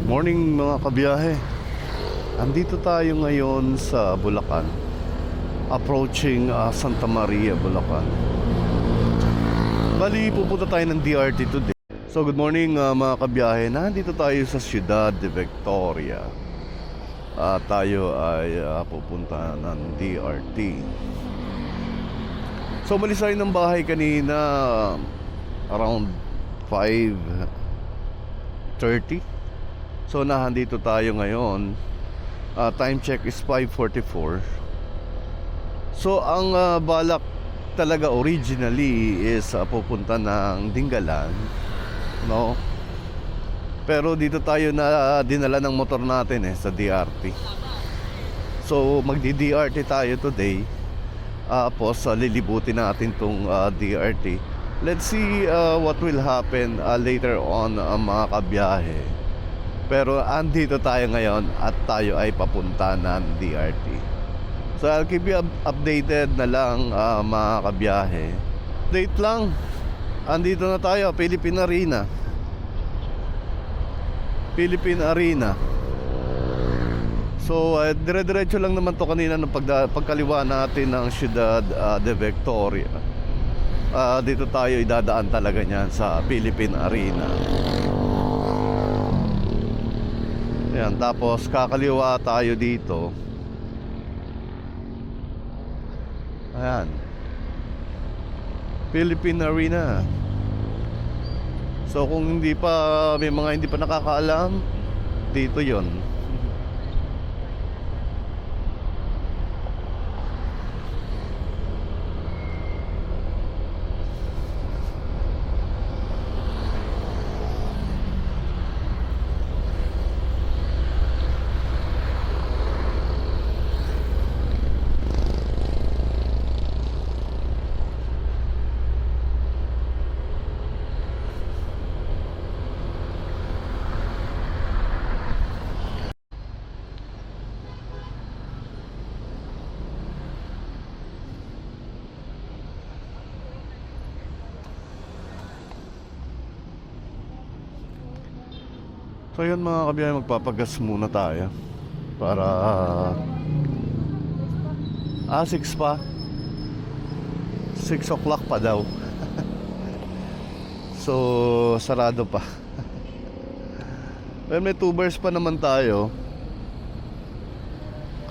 Morning mga kabiyahe. Andito tayo ngayon sa Bulacan. Approaching Santa Maria, Bulacan. Bali, pupunta tayo ng DRT today. So good morning mga kabiyahe. Nandito tayo sa Ciudad de Victoria. Tayo ay pupunta ng DRT. So umalis tayo ng bahay kanina around 5:30. So nahandito tayo ngayon. Time check is 5:44. So ang balak talaga originally is pupunta ng Dingalan, no? Pero dito tayo na dinala ng motor natin sa DRT. So magdi-DRT tayo today. Tapos lilibutin natin tong DRT. Let's see what will happen later on mga kabiyahe. Pero andito tayo ngayon at tayo ay papunta ng DRT. So I'll keep you updated na lang mga kabiyahe. Update lang. Andito na tayo, Philippine Arena. Philippine Arena. So dire-diretso lang naman to kanina nung pagkaliwa natin ng Ciudad de Victoria. Dito tayo idadaan talaga niyan sa Philippine Arena. Ayan, tapos kakaliwa tayo dito. Ayan, Philippine Arena. So kung hindi pa, may mga hindi pa nakakaalam, dito yon. So yun mga kabiyahe, magpapagas muna tayo para 6 pa, 6 o'clock pa daw. So sarado pa. Well, may 2 bars pa naman tayo.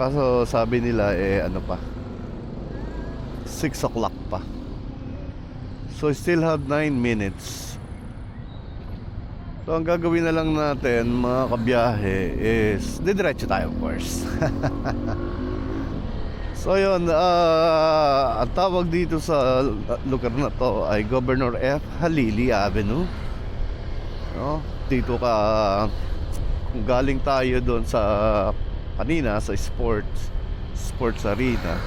Kaso sabi nila ano pa, 6 o'clock pa. So still have 9 minutes. So ang gagawin na lang natin mga kabiyahe is didiretso tayo of course. So yun, ang tawag dito sa lugar na to ay Governor F. Halili Avenue, no? Dito ka, kung galing tayo doon sa kanina sa sports arena,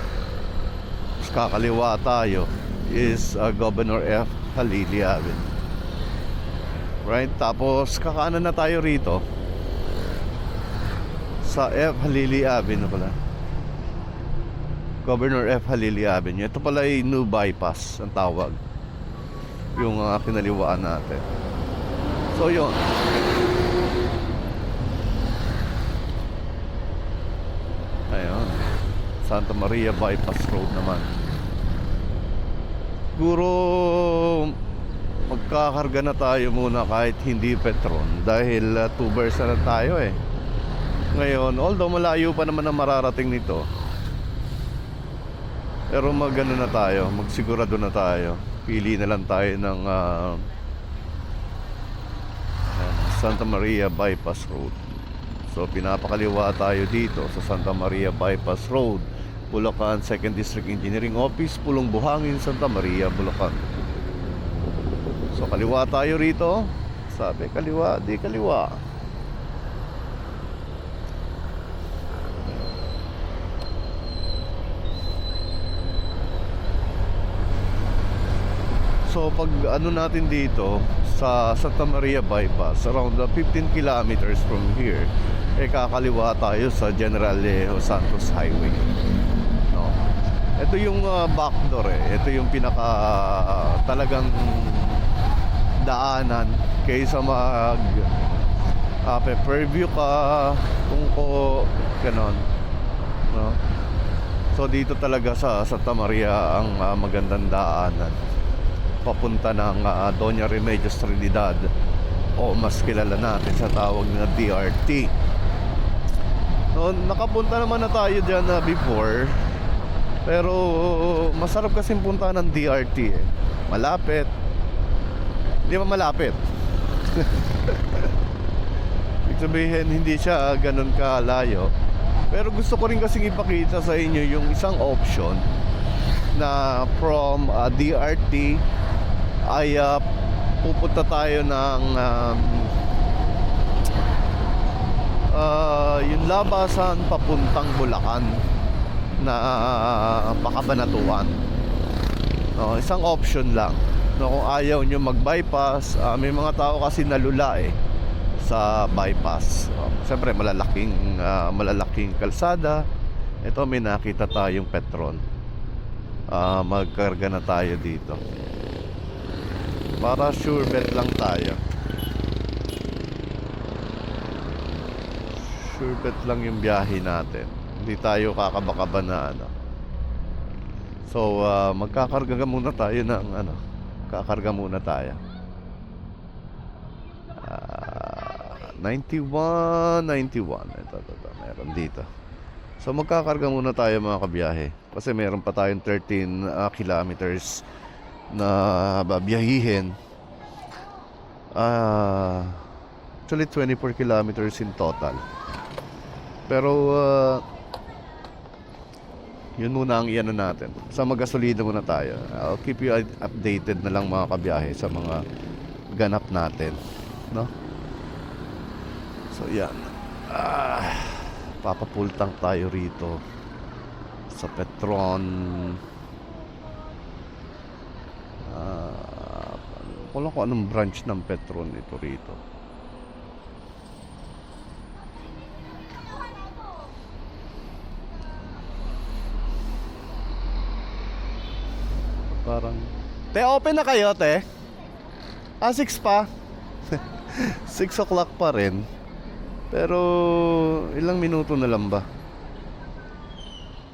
tapos kakaliwa tayo is Governor F. Halili Avenue. Right, tapos kakaanan na tayo rito sa F. Halili Avenue pala. Governor F. Halili Avenue. Ito pala ay new bypass ang tawag, yung kinaliwaan natin. So yun. Ayun, Santa Maria Bypass Road naman. Siguro magkakarga na tayo muna kahit hindi Petron, dahil 2 bars na lang tayo ngayon. Although malayo pa naman ang mararating nito, pero magano na tayo, magsigurado na tayo. Pili na lang tayo ng Santa Maria Bypass Road. So pinapakaliwa tayo dito sa Santa Maria Bypass Road, Bulacan 2nd District Engineering Office, Pulong Buhangin, Santa Maria, Bulacan. So kaliwa tayo rito. Sabi kaliwa, di kaliwa. So pag ano natin dito sa Santa Maria Bypass, around 15 kilometers from here, kakaliwa tayo sa General Leo Santos Highway, no? Ito yung backdoor Ito yung pinaka talagang daanan kaysa pay-per-view ka, tungko, ganon, no? So dito talaga sa Santa Maria ang magandang daanan papunta ng Doña Remedios Trinidad, o mas kilala natin sa tawag na DRT. So nakapunta naman na tayo dyan before, pero masarap kasing punta ng DRT eh. Malapit. Hindi ba malapit? Ibig sabihin hindi siya ganun kalayo. Pero gusto ko rin kasing ipakita sa inyo yung isang option na from DRT ay pupunta tayo ng yung labasan papuntang Bulacan na Pakabanatuan. No, isang option lang. No, kung ayaw nyo mag-bypass, may mga tao kasi nalula sa bypass. Siyempre malalaking kalsada. Ito may nakita tayong Petron. Magkarga na tayo dito. Para sure bet lang tayo. Sure bet lang yung biyahe natin. Hindi tayo kakabakaba na ano. So magkakarga muna tayo ng ano. Kakarga muna tayo. 91. Ito, meron dito. So magkakarga muna tayo mga kabiyahe. Kasi meron pa tayong 13 kilometers na babiyahihin. Actually 24 kilometers in total. Pero yun muna ang iano natin. Sa magasolina muna tayo. I'll keep you updated na lang mga kabiyahe sa mga ganap natin, no? So yan. Papapultang tayo rito sa Petron. Wala ko anong branch ng Petron ito rito. Parang te, open na kayo, te? 6 pa. 6 o'clock pa rin. Pero ilang minuto na lang ba?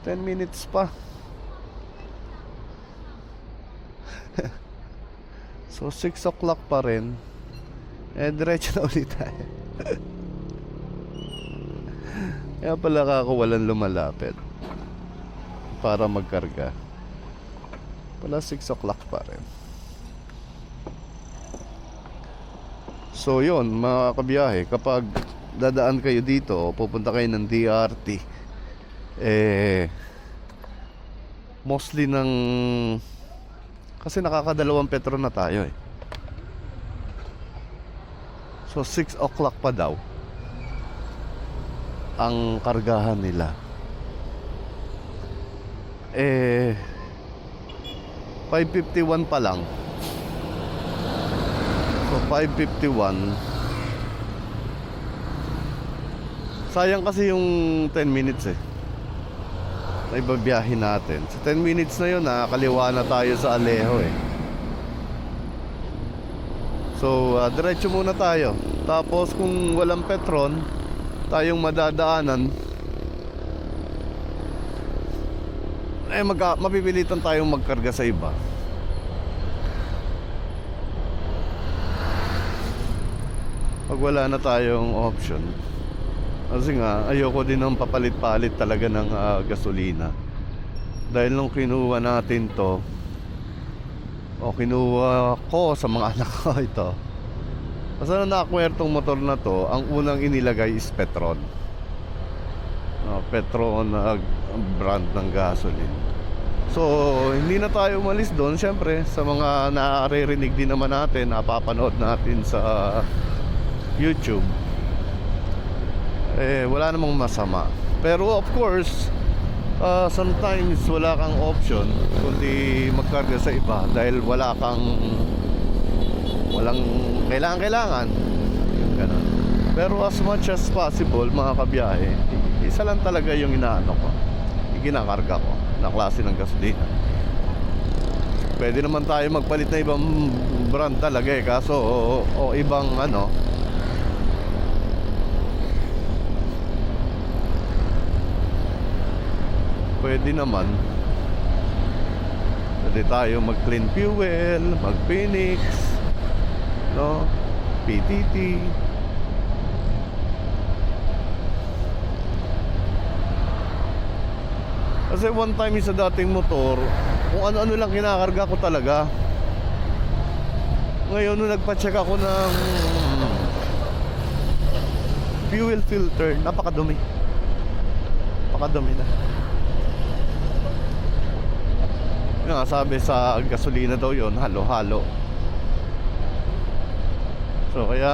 10 minutes pa. So 6 o'clock pa rin. Diretso na ulit tayo. Kaya pala ako walang lumalapit para magkarga. Pala 6 o'clock pa rin. So yun mga kabiyahe, kapag dadaan kayo dito, pupunta kayo ng DRT, mostly ng kasi nakakadalawang Petron na tayo eh. So 6 o'clock pa daw ang kargahan nila. 5:51 pa lang. So 5:51. Sayang kasi yung 10 minutes eh. Na ibabiyahin natin. Sa 10 minutes na yun, nakakaliwa na tayo sa Alejo eh. So diretso muna tayo. Tapos kung walang Petron, tayong madadaanan, mapipilitan tayong magkarga sa iba. Pag wala na tayong option. Kasi nga ayoko din ng papalit-palit talaga ng gasolina. Dahil nung kinuha natin to, o kinuha ko sa mga anak ko ito, kasi na na-acquire tong motor na to, ang unang inilagay is Petron. Petron na brand ng gasoline. So hindi na tayo umalis doon. Siyempre sa mga naririnig din naman natin, napapanood natin sa YouTube, wala namang masama. Pero of course sometimes wala kang option kundi magkarga sa iba dahil walang kailangan ganun. Pero as much as possible mga kabiyahe, isa lang talaga yung inaano ko, ginakarga ko na klase ng gasolina. Pwede naman tayo magpalit na ibang brand talaga kaso o ibang pwede naman. Pwede tayo mag clean fuel, mag Phoenix, no? PTT. Kasi one time sa dating motor, kung ano-ano lang kinakarga ko talaga. Ngayon nung nagpa-check ako ng fuel filter, napakadumi. Napakadumi na. Yung nga sabi sa gasolina daw yon, halo-halo. So kaya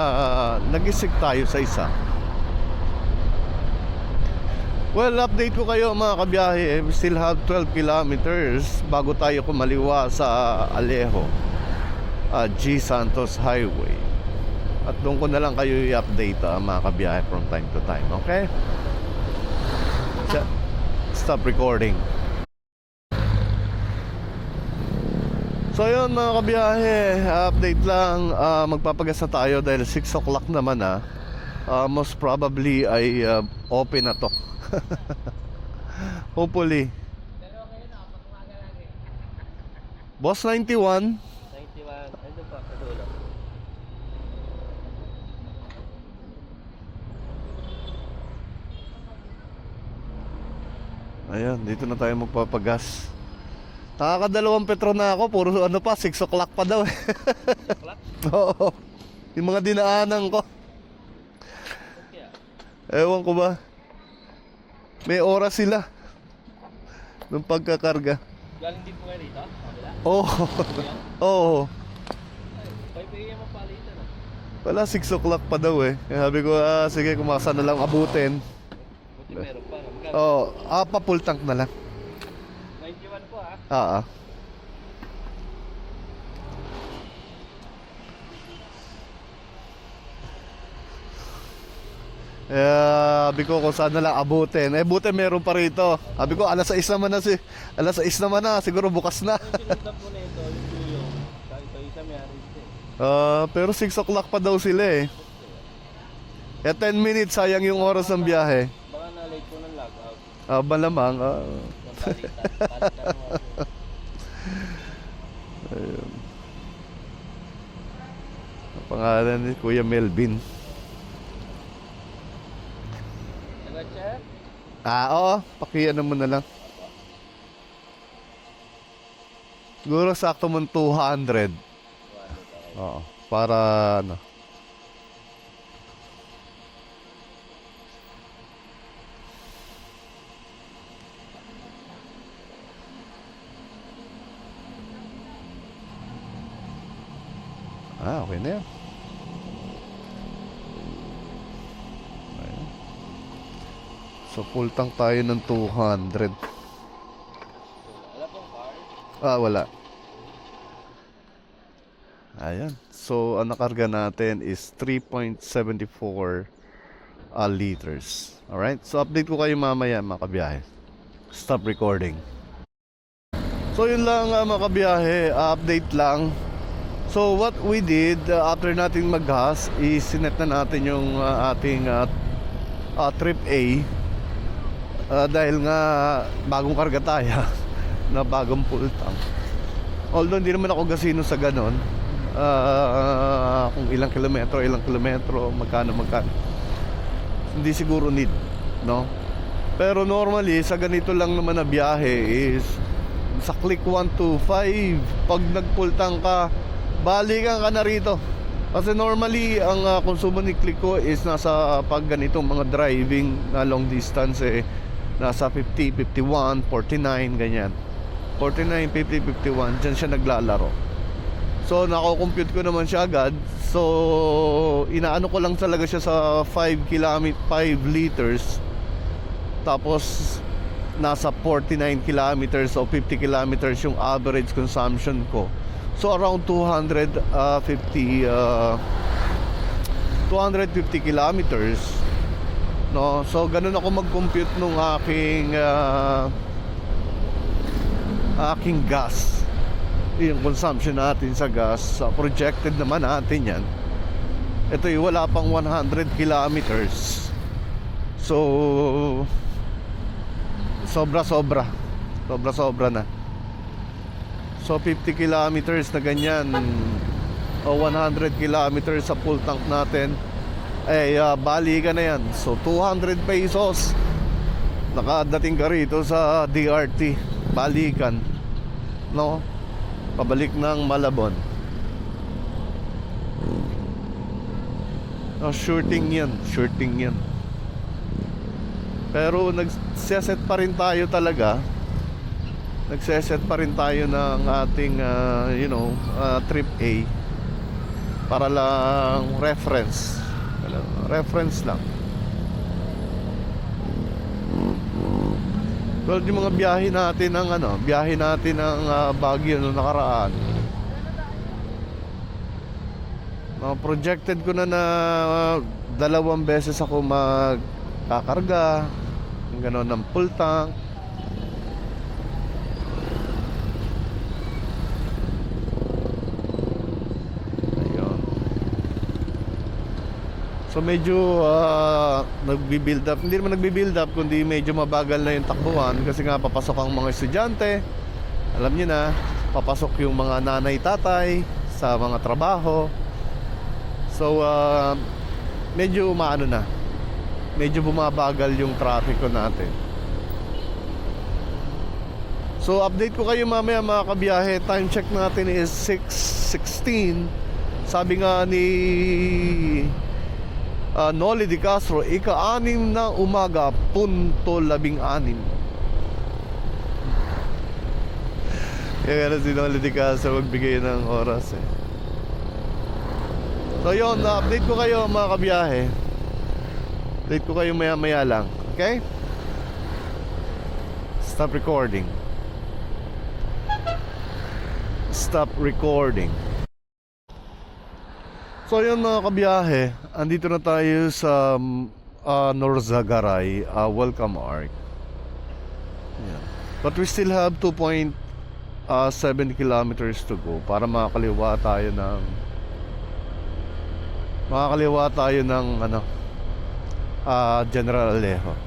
nag-isik tayo sa isa. Well, update ko kayo mga kabiyahe. We still have 12 kilometers bago tayo kumaliwa sa Alejo, G. Santos Highway. At doon ko na lang kayo i-update mga kabiyahe from time to time. Okay? Stop recording. So yun mga kabiyahe, update lang. Magpapagas na tayo dahil 6 o'clock naman most probably ay open na to. Hopefully. Boss 91. 91, ando pa sa dulo. Ayan, dito na tayo magpapagas. Nakakadalawang petro na ako. Puro ano pa, 6 o'clock pa daw. Oo. Yung mga dinaanan ko. Ewan ko ba. May oras sila nung pagkakarga. Galing din po kayo rito? Kabila? Oo. Oo. 5 AM ang palitan Wala, 6 o'clock pa daw eh. Kaya sabi ko, sige, kumasa na lang abutin. Buti meron pa. Oo, pa full tank na lang. 91 po Ah. Sabi ko kung saan na lang abutin. Buti meron pa rito. Sabi ko alas 6 naman na alas 6 naman na, siguro bukas na. Sinundan po na ito, yung tuyo. Ito isa may aris Pero 6 o'clock pa daw sila eh. Kaya 10 minutes sayang yung oras ng biyahe. Baka na-late po ng logout. Malamang. Palitan mo ako. Ayun. Ang pangalan ni Kuya Melvin. Nag-check? Oo, pakiano mo na lang. Siguro sakto mo 200. Oo, para ano. Okay na yan. Ayan. So full tank tayo ng 200. Wala pong car? Wala. Ayan. So ang nakarga natin is 3.74 liters. Alright. So update ko kayo mamaya mga kabiyahe. Stop recording. So yun lang mga kabiyahe. Update lang. So what we did after natin mag-gas is sinet na natin yung ating trip A. Dahil nga bagong karga tayo na bagong full tank. Although hindi naman ako gasino sa ganon, kung ilang kilometro, magkano, hindi siguro need, no? Pero normally sa ganito lang naman na biyahe is sa click 1 to 5, pag nag full tank ka, balikan ka na rito. Kasi normally ang konsumo ni click ko is nasa pag ganitong mga driving na long distance nasa 50, 51, 49 ganyan. 49, 50, 51 dyan siya naglalaro. So nako-compute ko naman siya agad. So inaano ko lang talaga siya sa 5 liters. Tapos nasa 49 kilometers o 50 kilometers yung average consumption ko. So around 250 kilometers, no? So ganun ako mag-compute nung aking gas, yung consumption natin sa gas. Projected naman natin yan. Ito yung wala pang 100 kilometers. So sobra Sobra-sobra na. So 50 kilometers na ganyan o 100 kilometers sa full tank natin, bali ka na yan. So 200 pesos nakadating ka rito sa DRT, balikan, no? Pabalik ng Malabon. No, shooting yan. Pero nagseset pa rin tayo talaga. Nagseset pa rin tayo ng ating trip A para lang reference. Reference lang. Well, yung mga biyahe natin ng Baguio noong nakaraan. Projected ko na 2 beses ako magkakarga, yung gano'n ng full tank. Ayun. So medyo nagbi-build up. Hindi naman nagbi-build up, kundi medyo mabagal na yung takbuhan. Kasi nga papasok ang mga estudyante. Alam niyo na, papasok yung mga nanay-tatay sa mga trabaho. So medyo medyo bumabagal yung traffic natin. So update ko kayo mamaya mga kabiyahe. Time check natin is 6:16. Sabi nga ni Noli Di Castro, ika-6 na umaga, punto 16. Kaya si Noli Di Castro magbigay ng oras eh. So yun, update ko kayo mga kabiyahe. Update ko kayo maya lang. Okay? Stop recording. So yun mga kabiyahe, andito na tayo sa Norzagaray Welcome Arc. Yeah. But we still have 2.7 kilometers to go para makakaliwa tayo ng General Alejo.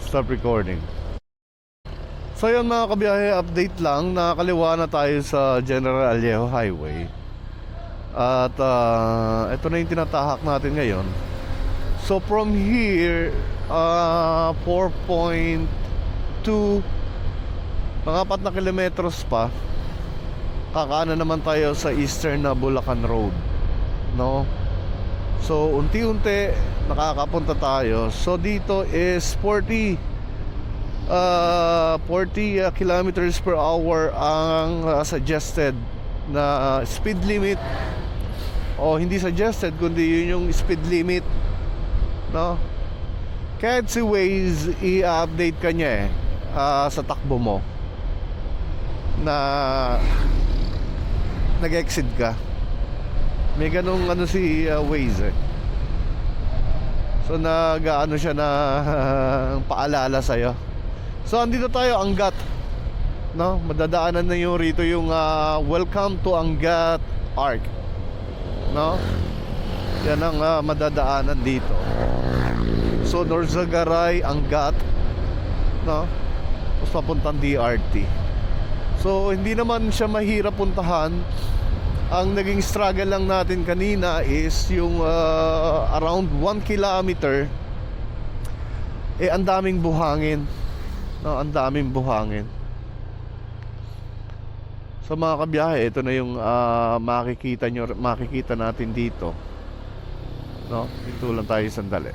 Stop recording. So yun mga kabiyahe, update lang. Nakakaliwa na tayo sa General Alejo Highway. At ito na yung tinatahak natin ngayon. So from here 4.2 mga 4 na kilometros pa, kakaanan naman tayo sa eastern na Bulacan Road, no? So unti-unti nakakapunta tayo. So dito is 40 kilometers per hour ang suggested na speed limit, o hindi suggested kundi yun yung speed limit, no? Kahit si Waze i-update ka niya sa takbo mo na nag-exceed ka. May ganung si Waze So nag-ano siya na paalala sa'yo. So andito tayo, Angat, no? Madadaanan na yung rito yung welcome to Angat Arc, no? Yan ang madadaanan dito. So Norzagaray, Angat, no? Tapos papuntang DRT. So hindi naman siya mahirap puntahan. Ang naging struggle lang natin kanina is yung around 1 kilometer, ang daming buhangin, no? Ang daming buhangin. So mga kabiyahe, ito na yung makikita natin dito, no? Dito lang tayo sandali.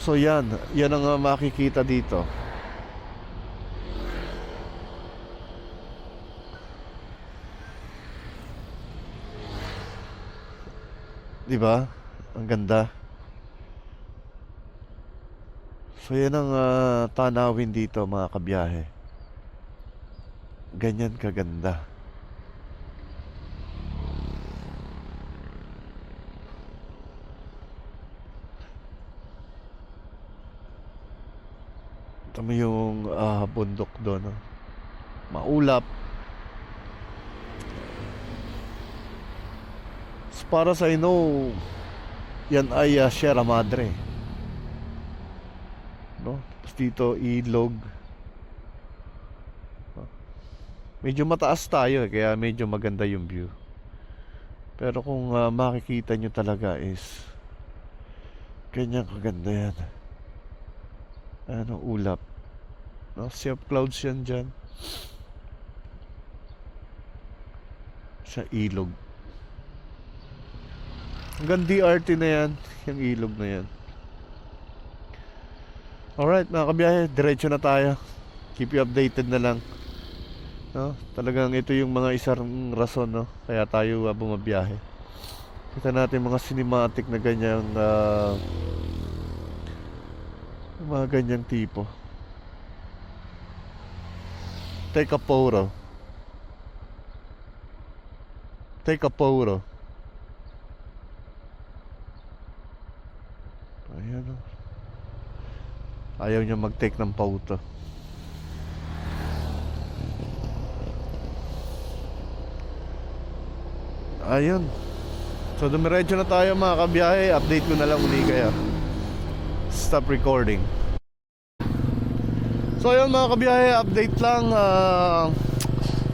So yan ang makikita dito. Diba? Ang ganda. So yan ang tanawin dito mga kabiyahe. Ganyan kaganda. Ito mo yung bundok doon, no? Maulap. As far as I know, yan ay Sierra Madre. No? Tapos dito, Ilog. No? Medyo mataas tayo kaya medyo maganda yung view. Pero kung makikita nyo talaga is ganyan kaganda yan. Ano, ulap. No? Sea of clouds yan dyan. Sa ilog. Hanggang DRT na yan. Yung ilog na yan. Alright mga kabiyahe, diretso na tayo. Keep you updated na lang. No? Talagang ito yung mga isang rason, no? Kaya tayo bumabiyahe. Kita natin mga cinematic na ganyang mga ganyang tipo. Take a photo. Take a photo. Ayan, oh. Ayaw niya mag-take ng photo. Ayun. So dumiretso na tayo mga kabiyahe. Update ko na lang uli kayo. Stop recording. So ayun mga kabiyahe, update lang.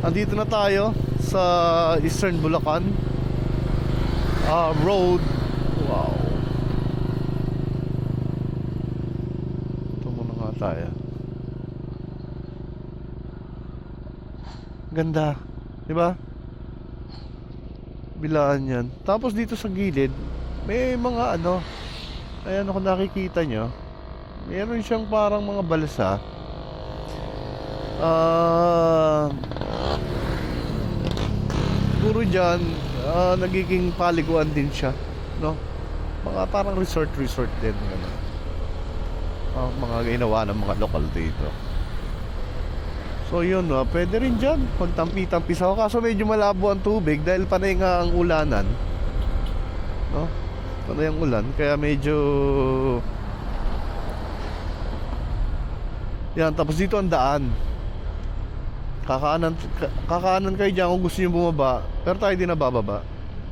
Andito na tayo sa Eastern Bulacan Road. Wow. Ito muna nga tayo. Ganda, diba? Bilaan yan. Tapos dito sa gilid may mga ano, ayan, kung nakikita nyo, meron siyang parang mga balsa. Siguro dyan nagiging paliguan din siya, no? Mga parang resort din, ano? Mga ginawa ng mga lokal dito. So yun, pwede rin dyan magtampi-tampi sa. Kaso medyo malabo ang tubig dahil panay nga ang ulanan, no? Panay ang ulan, kaya medyo yan. Tapos dito ang daan. Kakaanan kayo dyan kung gusto nyo bumaba. Pero tayo din nabababa.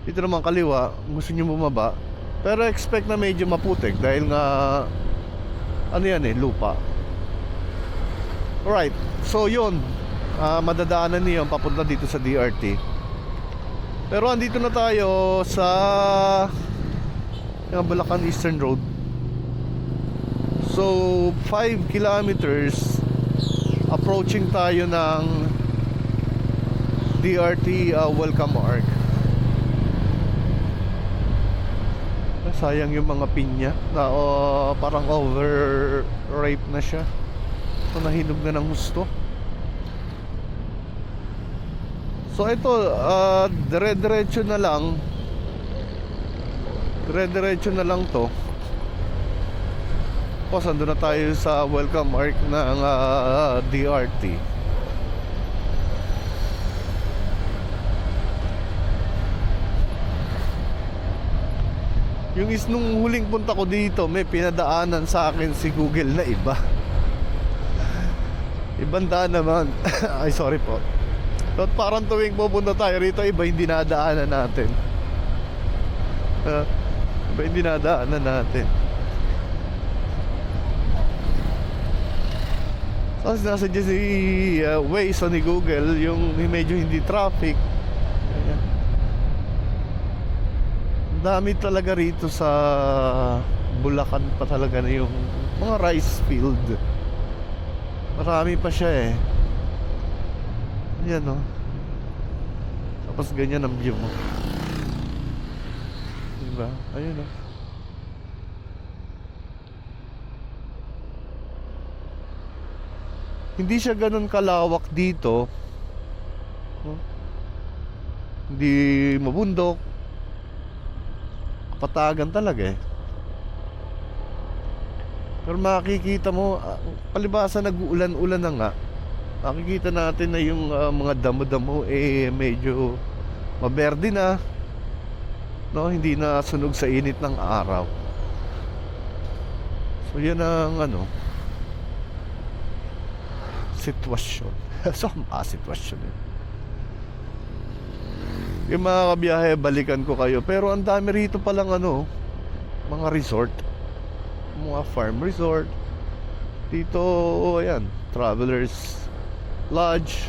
Dito naman kaliwa, gusto nyo bumaba. Pero expect na medyo maputik dahil nga ano yan lupa. Alright, so yun, madadaanan niyo papunta dito sa DRT. Pero andito na tayo sa yung Bulacan Eastern Road. So 5 kilometers approaching tayo ng DRT welcome arc. Sayang yung mga pinya na parang overripe na siya. So nahinog na ng gusto. So ito, dire-diretso na lang. Dire-diretso na lang to. Tapos andun na tayo sa welcome arc ng DRT. Yung nung huling punta ko dito, may pinadaanan sa akin si Google na iba. Ibang daan naman. Ay, sorry po. At parang tuwing pupunta tayo rito, iba yung dinadaanan natin. Iba yung dinadaanan natin. Tapos nasa dyan si Waze o ni Google, yung medyo hindi traffic. Ayan. Ang dami talaga rito sa Bulacan pa talaga na yung mga rice field. Marami pa siya Yan Tapos ganyan ang view mo. Diba? Ayun Hindi siya ganun kalawak dito. Hindi mabundok. Kapatagan talaga Pero makikita mo, palibasa nag-uulan-ulan na nga. Makikita natin na yung mga damo-damo medyo maberde na. No, hindi na sunog sa init ng araw. So yan ang sitwasyon. So sitwasyon Yung mga kabiyahe, balikan ko kayo. Pero ang dami rito palang ano, mga resort, mga farm resort. Dito, ayan, Travelers Lodge.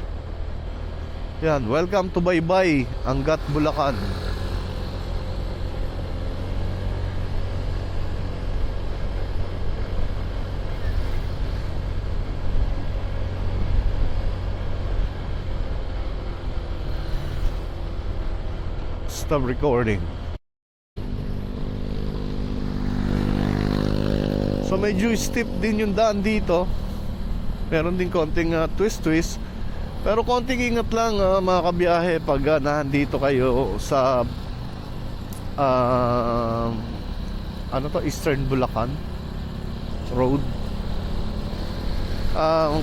Yan, welcome to Baybay, Angat, Bulacan. Stop recording. So medyo steep din yung daan dito. Meron din konting twist. Pero konting ingat lang mga kabiyahe pag nandito kayo sa ano to, Eastern Bulacan Road.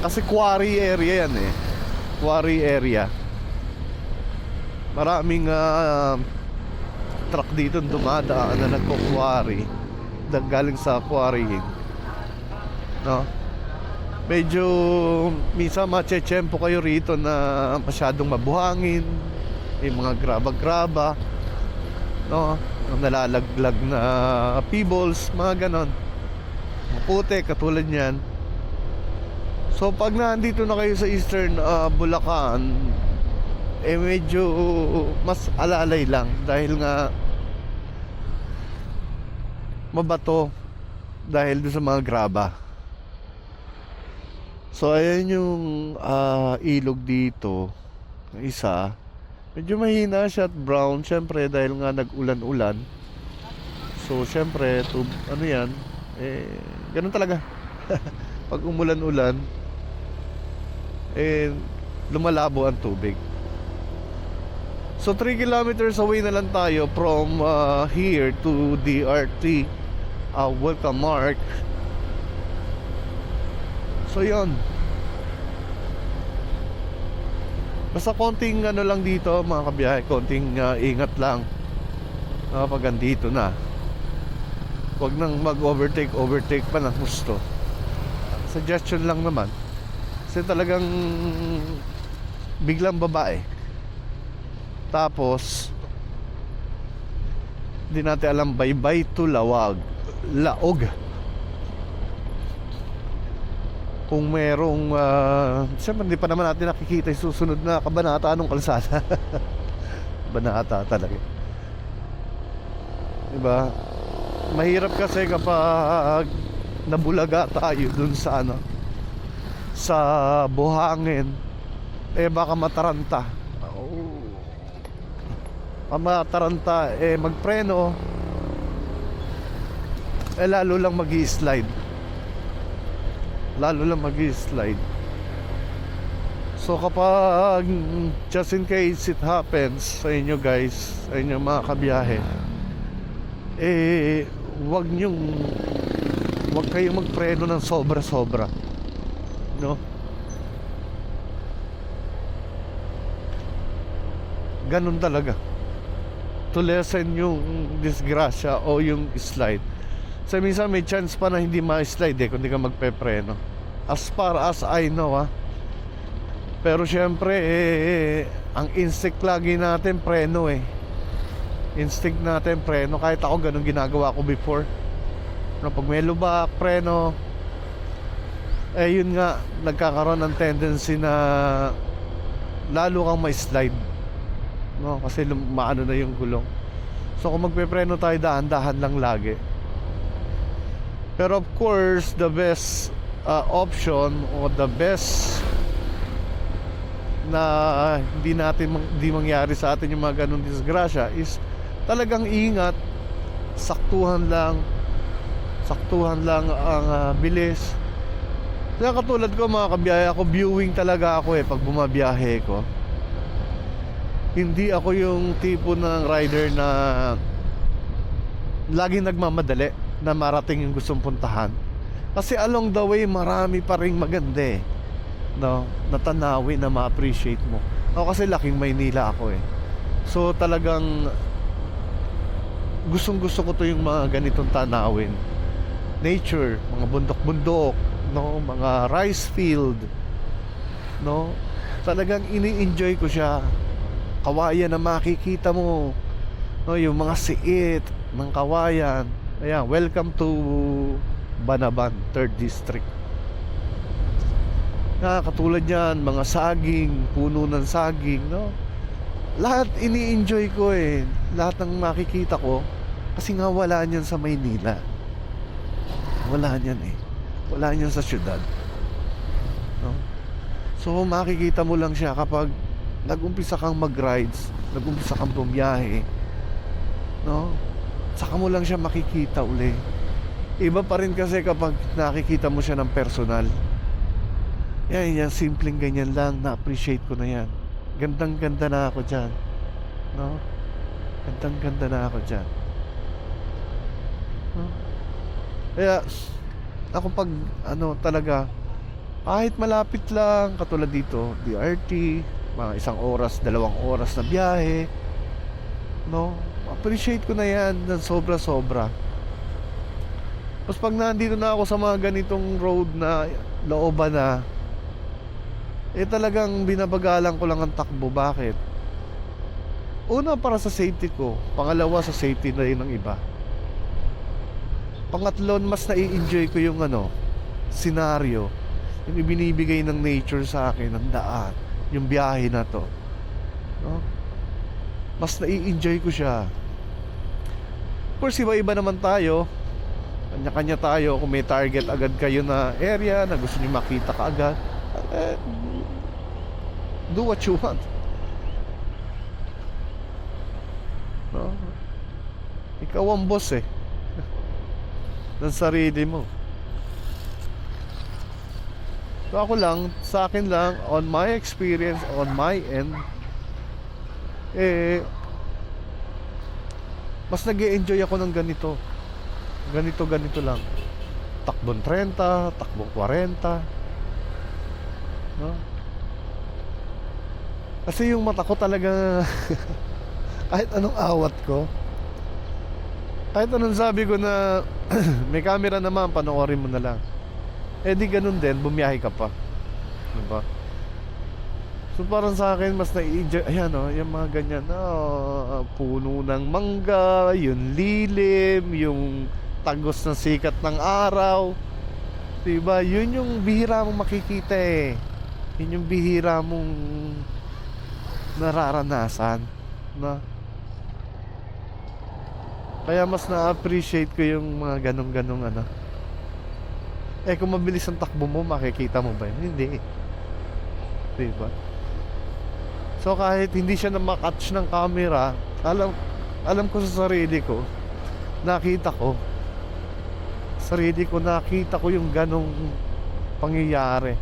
Kasi quarry area yan eh. Quarry area. Maraming truck dito dumadaan na nagko-quarry, galing sa quarrying, no? Medyo minsan machechempo kayo rito na masyadong mabuhangin, may mga graba-graba, no? Nalalaglag na pebbles, mga ganon, maputi katulad niyan. So pag nandito na kayo sa Eastern Bulacan, eh medyo mas alalay lang dahil nga mabato dahil doon sa mga graba. So ayan yung ilog dito, isa. Medyo mahina siya at brown, syempre dahil nga nag-ulan-ulan. So syempre ano yan, eh ganun talaga. Pag umulan-ulan, eh lumalabo ang tubig. So 3 kilometers away na lang tayo from here to DRT Welcome Mark. So yun, basta konting ano lang dito mga kabiyahe, konting ingat lang pag andito na. Huwag nang mag-overtake pa ng gusto. Suggestion lang naman, kasi talagang biglang babae. Tapos hindi natin alam, Baybay to Laog. Kung merong siyempre hindi pa naman natin nakikita yung susunod na kabanata anong kalsada. Banata talaga, diba? Mahirap kasi kapag nabulaga tayo dun sa ano, sa buhangin, eh baka mataranta. Mataranta, eh magpreno, eh lalo lang mag-i-slide. So kapag just in case it happens sa inyo guys, sa inyo mga kabiyahe, eh wag kayong magpreno ng sobra-sobra, no? Ganun talaga, to lessen yung disgrasya o yung slide. So minsan may chance pa na hindi ma-slide kung di ka magpepreno, as far as I know Pero syempre ang instinct lagi natin preno instinct natin preno. Kahit ako ganun ginagawa ko before, no, pag may lubak, preno. Yun nga, nagkakaroon ng tendency na lalo kang ma-slide, no? Kasi maano na yung gulong. So kung magpepreno tayo, dahan-dahan lang lagi. Pero of course, the best option or the best na hindi mangyari sa atin yung mga ganun disgrasya is talagang ingat, saktuhan lang ang bilis. Kaya katulad ko mga kabiyahe, ako viewing talaga ako pag bumabiyahe ko. Hindi ako yung tipo ng rider na laging nagmamadali na marating yung gustong puntahan. Kasi along the way marami pa ring maganda no, natanawin na ma-appreciate mo. Ako kasi laking Maynila ako so talagang gustong gusto ko to yung mga ganitong tanawin, nature, mga bundok-bundok, no, mga rice field, no, talagang ini-enjoy ko siya. kawayan na makikita mo, no, yung mga siit ng kawayan. Ayan, welcome to Banaban, 3rd District. Katulad yan, mga saging, puno ng saging, no? Lahat ini-enjoy ko eh. Lahat ng makikita ko. Kasi nga wala niyan sa Maynila. Wala niyan eh. Wala niyan sa syudad, no? So makikita mo lang siya kapag nag-umpisa kang mag-rides, nag-umpisa kang bumiyahe, no? Saka mo lang siya makikita uli. Iba pa rin kasi kapag nakikita mo siya ng personal. Yan, simpleng ganyan lang, na-appreciate ko na yan. Gandang-ganda na ako dyan, no? Gandang-ganda na ako dyan, no? Kaya ako pag talaga, kahit malapit lang, katulad dito DRT, mga 1 oras, 2 oras na biyahe, no, appreciate ko na yan ng sobra-sobra. Tapos pag nandito na ako sa mga ganitong road na looban na, talagang binabagalan ko lang ang takbo. Bakit? Una, para sa safety ko. Pangalawa, sa safety na rin ng iba. Pangatlo, mas nai-enjoy ko yung senaryo, yung ibinibigay ng nature sa akin, ng daan, yung biyahe na to, no? Mas nai-enjoy ko siya. Of course, iba-iba naman tayo. Kanya-kanya tayo. Kung may target agad kayo na area na gusto niyo makita kaagad, do what you want, no? Ikaw ang boss eh ng sarili mo. So ako lang, sa akin lang, on my experience, on my end, mas nag-e-enjoy ako ng ganito. Ganito lang. Takbong 30, takbong 40, no? Kasi yung mata ko talaga kahit anong awat ko, kahit anong sabi ko na may camera naman, panoorin mo na lang, di ganun din, bumiyahe ka pa, diba? So parang sa akin mas na-enjoy, ayan yung mga ganyan, puno ng mangga, yung lilim, yung tagos ng sikat ng araw, diba? Yun yung bihira mong makikita eh. Yun yung bihira mong nararanasan, no? Kaya mas na-appreciate ko yung mga ganong-ganong kung mabilis ang takbo mo, makikita mo ba yun? Hindi, diba? So kahit hindi siya na makatch ng camera, alam ko sa sarili ko, nakita ko yung ganong pangyayari,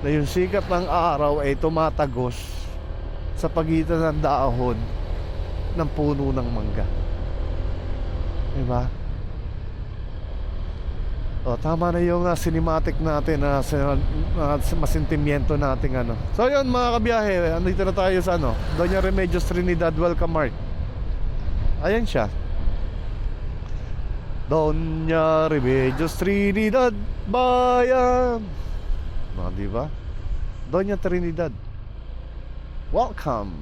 na yung sikat ng araw ay tumatagos sa pagitan ng dahon ng puno ng mangga, diba? Tama na yung cinematic natin na masentimiento natin So yun mga kabiyahe, andito na tayo sa Doña Remedios Trinidad Welcome Mart. Ayan siya, Doña Remedios Trinidad Bayan, diba? Doña Trinidad, welcome,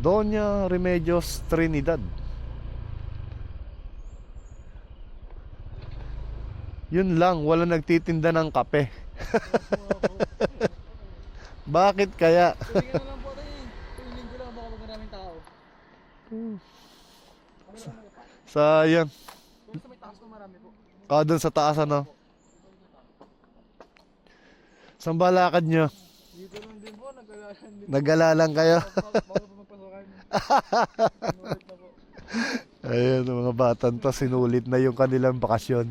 Doña Remedios Trinidad. Yun lang, wala nagtitinda ng kape. Bakit kaya? Tingnan na lang po tayo. Tuwing linggo lang baka maraming tao. Sayang. Doon sa may taas na marami po. Doon sa taas Saan ba lakad nyo? Dito lang din po, nagkagalan din. Nagalalang kayo? Bago po magpasokan. Sinulit na po. Ayun, mga batang to, sinulit na yung kanilang bakasyon.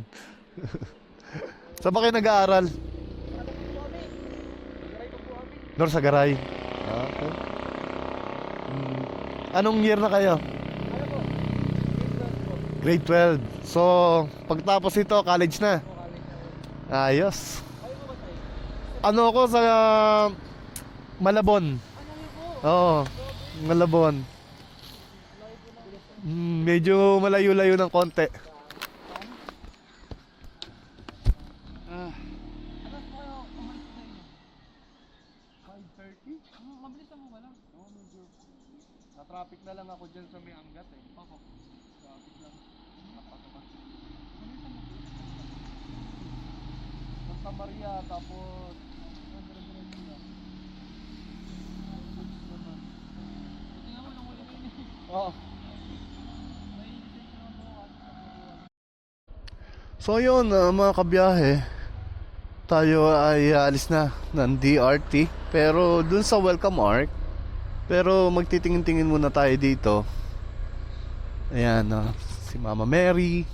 Saan ba kayo nag-aaral? Norsagaray. Okay. Anong year na kayo? Grade 12. So, pagtapos ito, college na. Ayos. Ako sa Malabon. Oo, Malabon. Medyo malayo-layo ng konti. 5:30? Mabilis lang mo ba lang? Oo, medyo. Na-traffic na lang ako dyan sa may Angat eh. Opo. Traffic lang. Napakaba. Mabilis lang mo. Santa Maria, tapos... Dire-diretso na. Naman. Buti nga mo nang huli ko yun eh. Oo. May lisensya naman po ako. So yun, mga kabiyahe, tayo ay alis na ng DRT. Pero dun sa Welcome Arc, pero magtitingin-tingin muna tayo dito. Ayan, si Mama Mary.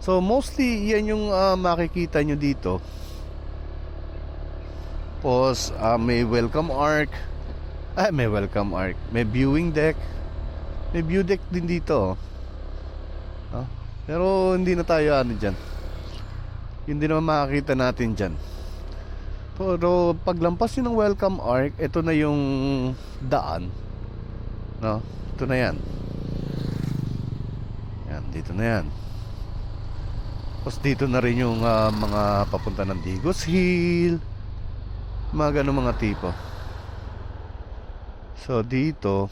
So mostly yan yung makikita nyo dito. Tapos may Welcome Arc. May Welcome Arc. May viewing deck. May view deck din dito. Pero hindi na tayo ano dyan. Yun din naman makakita natin dyan. Pero paglampas yun ng Welcome Arc, ito na yung daan. No? Ito na yan. Yan, dito na yan. Tapos dito na rin yung mga papunta ng Digos Hill. Mga ganun mga tipo. So dito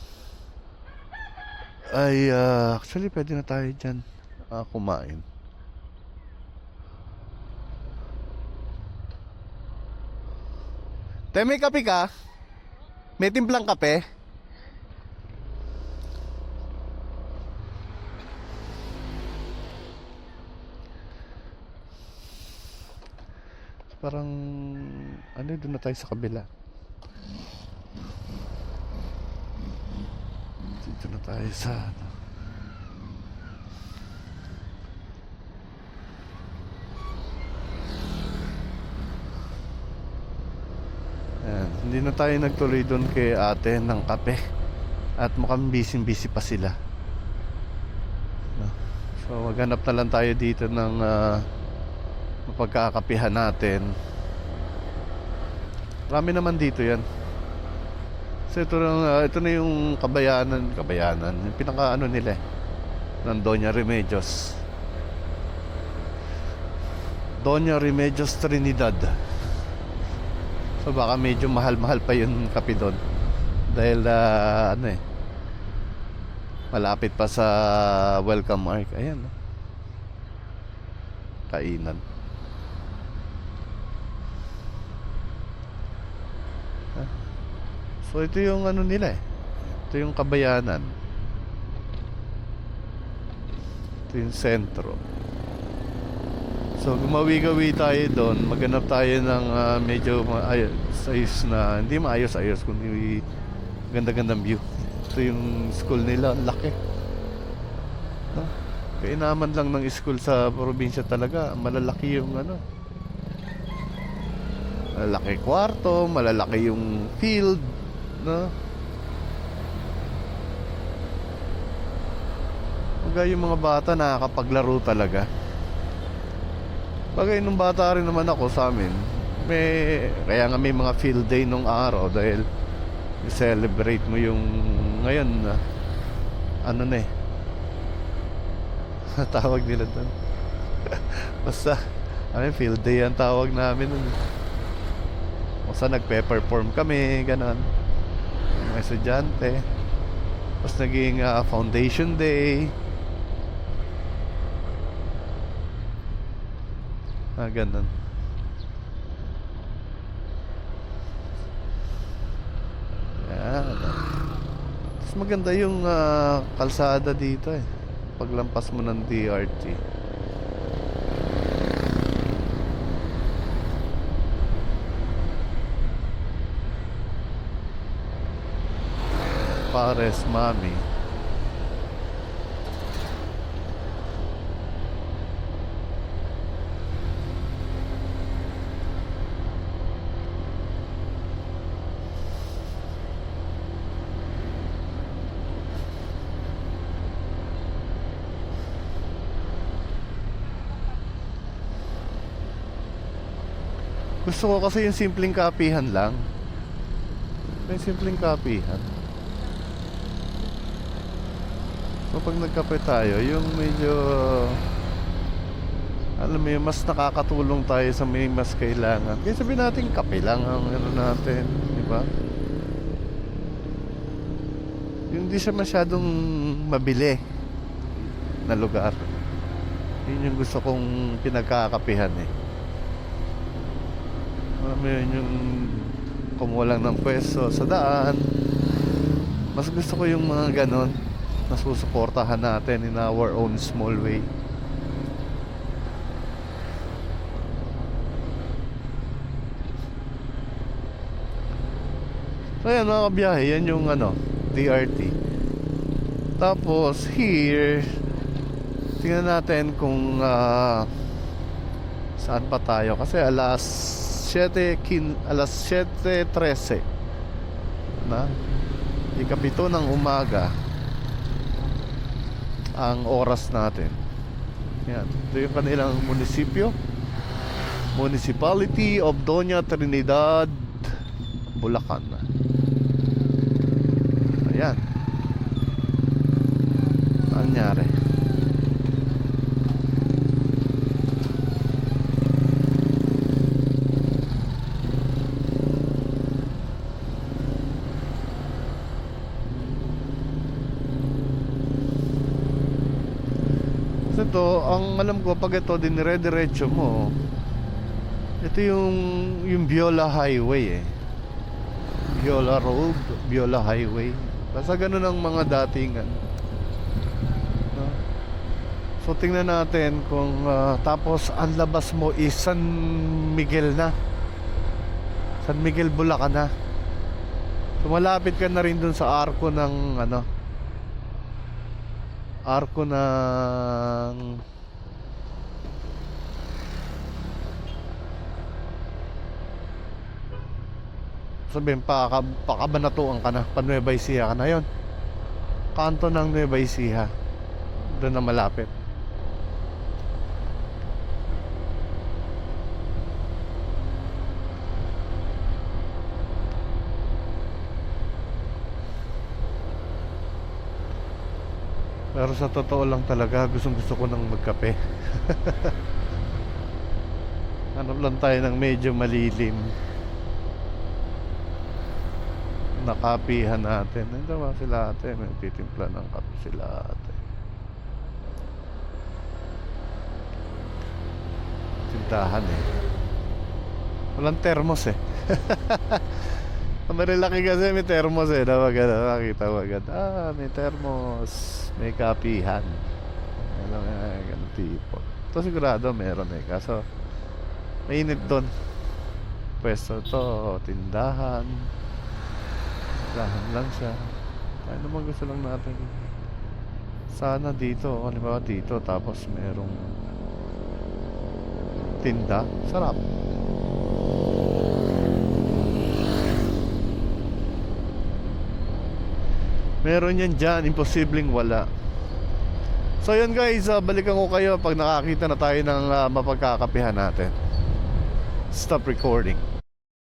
ay actually pwede na tayo dyan kumain. Te, may kape ka? May timplang kape? Parang ano, doon na tayo sa kabila. Dito na tayo sa ano. Ayan, hindi na tayo nagtuloy doon kay ate ng kape. At mukhang busy pa sila. No? So maghanap na lang tayo dito ng mapagkakapihan natin. Marami naman dito yan. So ito na yung kabayanan. Yung pinaka ano nila ng Doña Remedios. Doña Remedios Trinidad. So baka medyo mahal-mahal pa yung kape doon. Dahil ano malapit pa sa Welcome Arc. Ayan, kainan. So ito yung ano nila ito yung kabayanan. Ito yung sentro. So gumawi-gawi tayo doon. Maghanap tayo ng medyo ayos na, hindi maayos-ayos kundi ganda-gandang view. Ito yung school nila, laki. No? Kainaman lang ng school sa probinsya talaga. Malalaki yung ano, malalaki kwarto, malalaki yung field, no? Bagay yung mga bata nakakapaglaro talaga. Bagay nung bata rin naman ako sa amin, kaya nga may mga field day nung araw dahil i-celebrate mo yung ngayon ano na tawag nila doon. Basta field day ang tawag namin nun. Basta nagpe-perform kami, ganon, mga estudyante. Tapos naging foundation day, ganon. Yan. Tapos maganda yung kalsada dito paglampas mo ng DRT. Pares Mami. Gusto ko kasi yung simpleng kapihan lang. Yung simpleng kapihan. So pag nagkape tayo, yung medyo alam mo yung mas nakakatulong tayo sa may mas kailangan. Kaya sabihin natin kape lang ang ano natin, di Diba? Yung di siya masyadong mabili na lugar. Yun yung gusto kong pinagkakapihan eh. Alam mo yun, yung kumuha lang ng pwesto sa daan. Mas gusto ko yung mga ganon na susuportahan natin in our own small way. So yan mga kabiyahe, yan yung DRT. Tapos here, tingnan natin kung saan pa tayo. Kasi alas 7:13 na ikapito ng umaga ang oras natin. Yan, ito yung kanilang munisipyo, Municipality of Doña Trinidad, Bulacan. Ayan, nangyari. Ito, ang alam ko pag ito dinire-diretso mo, ito yung Viola Highway eh. Viola Road, Viola Highway. Basta ganun ang mga datingan. No? So tingnan natin kung tapos ang labas mo is San Miguel na. San Miguel, Bulacan na. So malapit ka na rin dun sa arko ng arko ng sabihin pakabanatuan ka na, pa Nueva Ecija ka na yon, kanto ng Nueva Ecija, doon na malapit. Pero sa totoo lang talaga, gusto ko nang magkape. Hanap lang tayo ng medyo malilim. Nakapihan natin. Ito ba sila ate? May titimpla ng kape sila ate. Tindahan eh. Walang termos eh. Marilaki kasi may termos eh. Nakita mo agad. May termos. May kapihan. Ano nga, ganun tipo. Ito sigurado meron eh. Kaso, mainit doon. Pwesto to, tindahan. Tindahan lang siya. Ano naman gusto lang natin. Sana dito, halimbawa dito, tapos merong tinda. Sarap. Meron yan dyan, imposibleng wala. So yun guys, balikan ko kayo pag nakakita na tayo ng mapagkakapihan natin. Stop recording.